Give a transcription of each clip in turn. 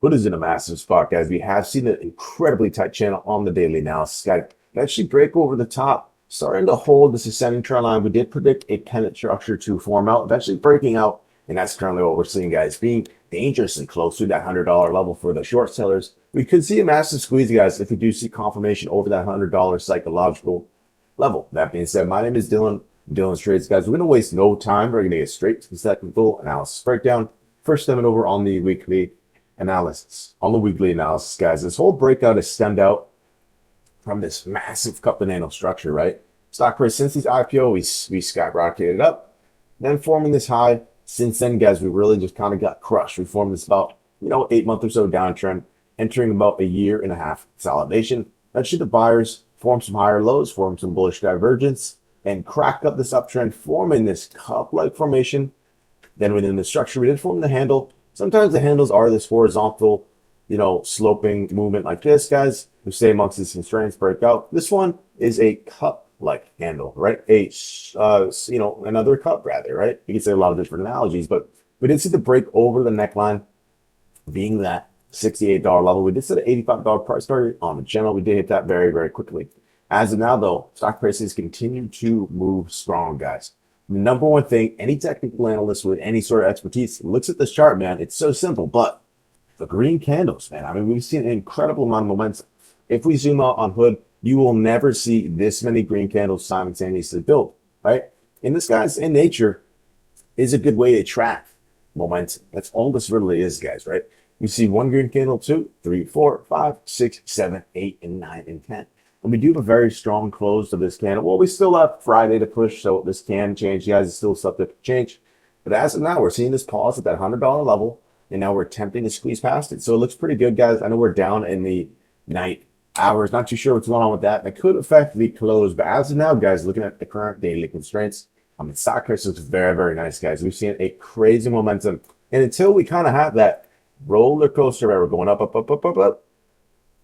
Hood is in a massive spot, guys. We have seen an incredibly tight channel on the daily analysis, guys. Actually break over the top, starting to hold this ascending trend line. We did predict a pennant structure to form out, eventually breaking out, and that's currently what we're seeing, guys, being dangerously close to that $100 level for the short sellers. We could see a massive squeeze, guys, if we do see confirmation over that $100 psychological level. That being said, my name is Dylan. Dylan's Trades, guys. We're going to waste no time. We're going to get straight to the technical analysis breakdown. First, stepping over on the weekly analysis. On the weekly analysis, guys, this whole breakout is stemmed out from this massive cup and handle structure, right? Stock price since these IPO, we skyrocketed up. Then forming this high. Since then, guys, we really just kind of got crushed. We formed this about, 8 month or so downtrend, entering about a year and a half consolidation. Eventually, the buyers formed some higher lows, formed some bullish divergence, and cracked up this uptrend, forming this cup-like formation. Then within the structure, we did form the handle. Sometimes the handles are this horizontal, sloping movement like this, guys. We stay amongst these constraints, break out. This one is a cup-like handle, right? Another cup rather, right? You can say a lot of different analogies, but we did see the break over the neckline being that $68 level. We did set an $85 price target on the channel. We did hit that very, very quickly. As of now, though, stock prices continue to move strong, guys. The number one thing, any technical analyst with any sort of expertise looks at this chart, man. It's so simple, but the green candles, man. I mean, we've seen an incredible amount of momentum. If we zoom out on Hood, you will never see this many green candles simultaneously build, right? And this, guys, in nature, is a good way to track momentum. That's all this really is, guys, right? You see one green candle, 2, 3, 4, 5, 6, 7, 8, and 9, and 10. And we do have a very strong close to this candle. Well, we still have Friday to push, so this can change. You guys, it's still subject to change. But as of now, we're seeing this pause at that $100 level, and now we're attempting to squeeze past it. So it looks pretty good, guys. I know we're down in the night hours. Not too sure what's going on with that. That could affect the close. But as of now, guys, looking at the current daily constraints, stock price looks very, very nice, guys. We've seen a crazy momentum. And until we kind of have that roller coaster where we're going up, up, up, up, up, up,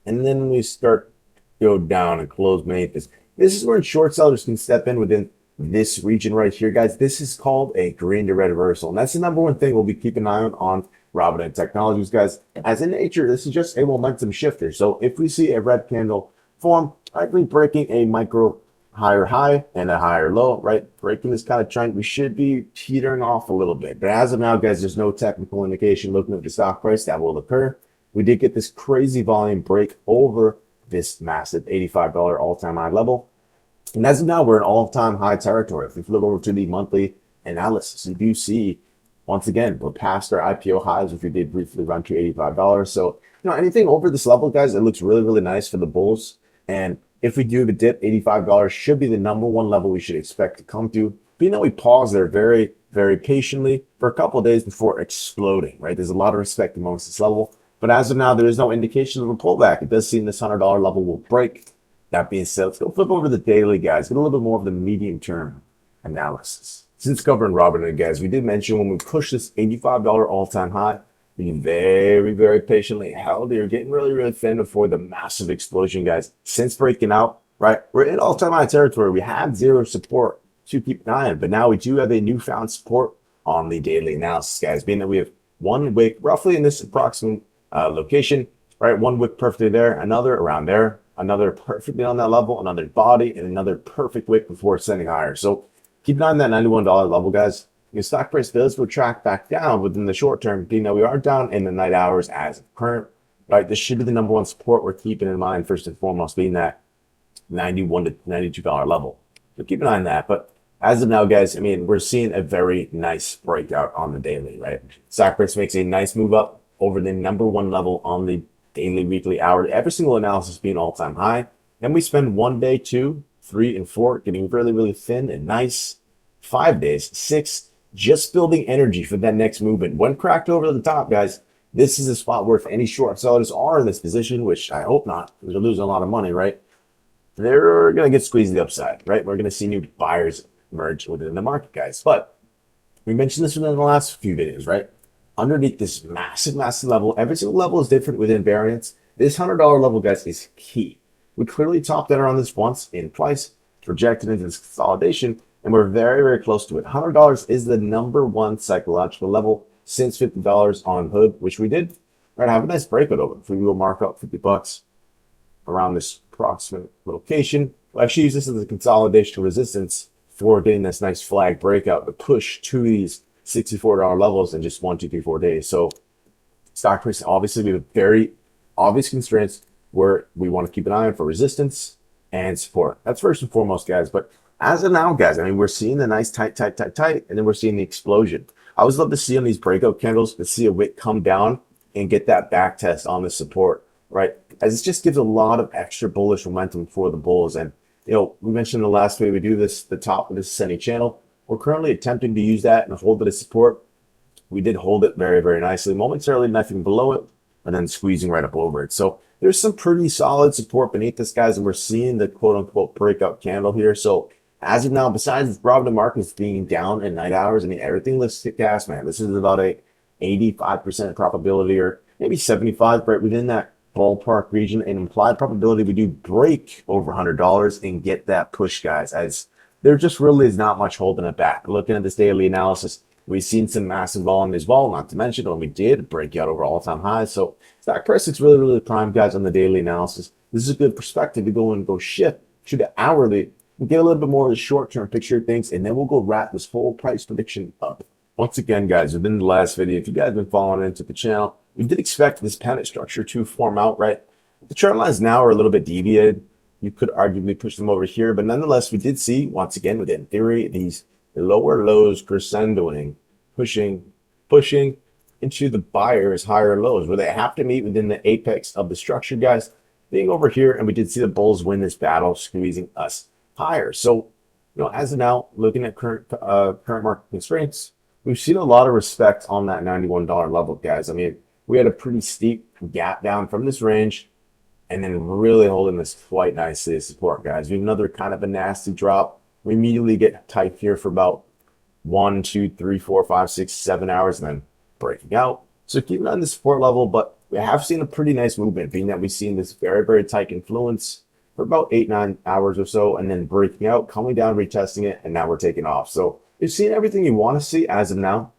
and then we start go down and close beneath this. This is where short sellers can step in within this region right here, guys. This is called a green to red reversal. And that's the number one thing we'll be keeping an eye on Robinhood Technologies, guys. As in nature, this is just a momentum shifter. So if we see a red candle form, likely breaking a micro higher high and a higher low, right? Breaking this kind of trend, we should be teetering off a little bit. But as of now, guys, there's no technical indication looking at the stock price that will occur. We did get this crazy volume break over this massive $85 all-time high level. And as of now, we're in all-time high territory. If we flip over to the monthly analysis, you do see, once again, we're past our IPO highs, which we did briefly run to $85. So, anything over this level, guys, it looks really, really nice for the bulls. And if we do have a dip, $85 should be the number one level we should expect to come to. But we pause there very, very patiently for a couple of days before exploding, right? There's a lot of respect amongst this level. But as of now, there is no indication of a pullback. It does seem this $100 level will break. That being said, let's go flip over to the daily, guys. Get a little bit more of the medium-term analysis. Since covering Robinhood, guys, we did mention when we pushed this $85 all-time high, we very, very patiently held here, getting really, really thin before the massive explosion, guys. Since breaking out, right, we're in all-time high territory. We had zero support to keep an eye on, but now we do have a newfound support on the daily analysis, guys, being that we have one wick roughly in this approximate location, right? One wick perfectly there, another around there, another perfectly on that level, another body, and another perfect wick before sending higher. So keep an eye on that $91 level, guys. Your stock price does retract back down within the short term, being that we are down in the night hours as of current, right? This should be the number one support we're keeping in mind, first and foremost, being that $91 to $92 level. So keep an eye on that. But as of now, guys, we're seeing a very nice breakout on the daily, right? Stock price makes a nice move up over the number one level on the daily, weekly, hourly, every single analysis being all-time high. Then we spend 1 day, 2, 3, and 4 getting really, really thin and nice. 5 days, 6, just building energy for that next movement. When cracked over the top, guys, this is a spot where if any short sellers are in this position, which I hope not, because they're losing a lot of money, right? They're going to get squeezed to the upside, right? We're going to see new buyers emerge within the market, guys. But we mentioned this within the last few videos, right? Underneath this massive, massive level, every single level is different within variance. This $100 level, guys, is key. We clearly topped out on this once in price, projected into this consolidation, and we're very, very close to it. $100 is the number one psychological level since $50 on Hood, which we did right? Have a nice breakout over. If we go mark up 50 bucks around this approximate location, we'll actually use this as a consolidation resistance for getting this nice flag breakout to push to these $64 levels in just 1, 2, 3, 4 days. So stock price obviously we have very obvious constraints where we want to keep an eye on for resistance and support. That's first and foremost, guys. But as of now, guys, I mean, we're seeing the nice tight, and then we're seeing the explosion. I always love to see on these breakout candles to see a wick come down and get that back test on the support, right? As it just gives a lot of extra bullish momentum for the bulls. And we mentioned the last way we do this, the top of this ascending channel. We're currently attempting to use that and hold it as support. We did hold it very, very nicely. Momentarily, nothing below it, and then squeezing right up over it. So there's some pretty solid support beneath this, guys, and we're seeing the quote-unquote breakout candle here. So as of now, besides Robinhood markets being down in night hours, I mean, everything looks to gas, man. This is about a 85% probability, or maybe 75, right within that ballpark region. An implied probability we do break over $100 and get that push, guys, as there just really is not much holding it back. Looking at this daily analysis, we've seen some massive volume as well, not to mention when we did break out over all-time highs. So stock price is really, really prime, guys, on the daily analysis. This is a good perspective to go shift to the hourly. We'll get a little bit more of the short-term picture of things, and then we'll go wrap this whole price prediction up. Once again, guys, within the last video, if you guys have been following into the channel, we did expect this pennant structure to form out, right? The trend lines now are a little bit deviated. You could arguably push them over here, but nonetheless, we did see, once again, within theory, these lower lows crescendoing, pushing into the buyer's higher lows, where they have to meet within the apex of the structure, guys, being over here. And we did see the bulls win this battle, squeezing us higher. So, as of now, looking at current market constraints, we've seen a lot of respect on that $91 level, guys. I mean, we had a pretty steep gap down from this range, and then really holding this quite nicely as support, guys. We have another kind of a nasty drop. We immediately get tight here for about 1, 2, 3, 4, 5, 6, 7 hours, and then breaking out. So keeping on the support level, but we have seen a pretty nice movement, being that we've seen this very, very tight influence for about 8, 9 hours or so, and then breaking out, coming down, retesting it, and now we're taking off. So you've seen everything you want to see as of now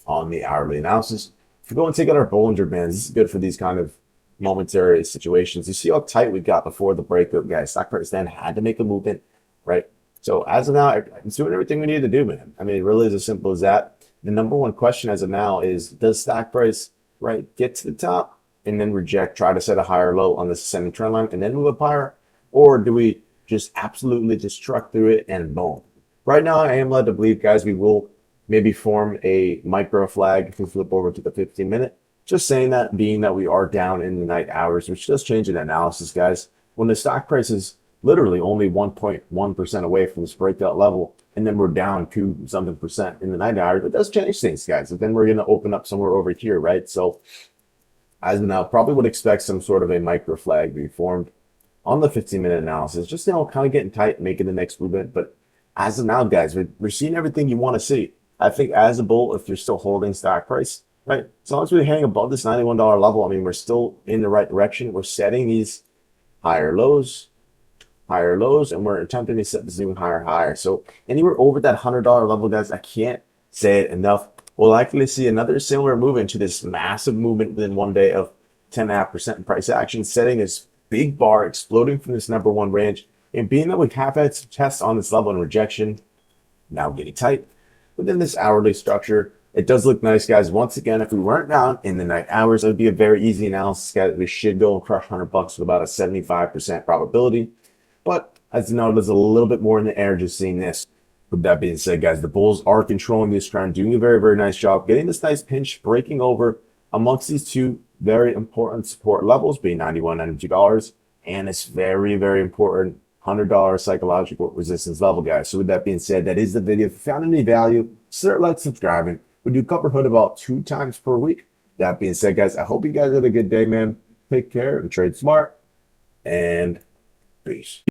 on the hourly analysis. If you go and take out our Bollinger Bands, this is good for these kind of momentary situations. You see how tight we got before the breakout, guys. Stock price then had to make a movement, right? So as of now, it's doing everything we need to do, man. I mean, it really is as simple as that. The number one question as of now is, does stock price, right, get to the top and then reject, try to set a higher low on this ascending trend line and then move up higher? Or do we just absolutely just truck through it and boom? Right now, I am led to believe, guys, we will maybe form a micro flag if we flip over to the 15-minute. Just saying that, being that we are down in the night hours, which does change the analysis, guys. When the stock price is literally only 1.1% away from this breakout level, and then we're down 2-something% in the night hours, it does change things, guys. But then we're going to open up somewhere over here, right? So as of now, probably would expect some sort of a micro flag to be formed on the 15-minute analysis, just kind of getting tight, making the next movement. But as of now, guys, we're seeing everything you want to see. I think as a bull, if you're still holding stock price, right, as long as we hang above this $91 level, I mean, we're still in the right direction. We're setting these higher lows, and we're attempting to set this even higher. So anywhere over that $100 level, guys, I can't say it enough. We'll likely see another similar movement to this massive movement within 1 day of 10.5% in price action, setting this big bar, exploding from this number one range. And being that we have had some tests on this level and rejection, now getting tight within this hourly structure, it does look nice, guys. Once again, if we weren't down in the night hours, it would be a very easy analysis, guys. We should go and crush $100 with about a 75% probability. But as you know, there's a little bit more in the air just seeing this. With that being said, guys, the bulls are controlling this trend, doing a very, very nice job, getting this nice pinch, breaking over amongst these two very important support levels, being $91 and $92, and this very, very important $100 psychological resistance level, guys. So with that being said, that is the video. If you found any value, consider like subscribing. We do cover hood about 2 times per week. That being said, guys, I hope you guys had a good day, man. Take care and trade smart, and peace.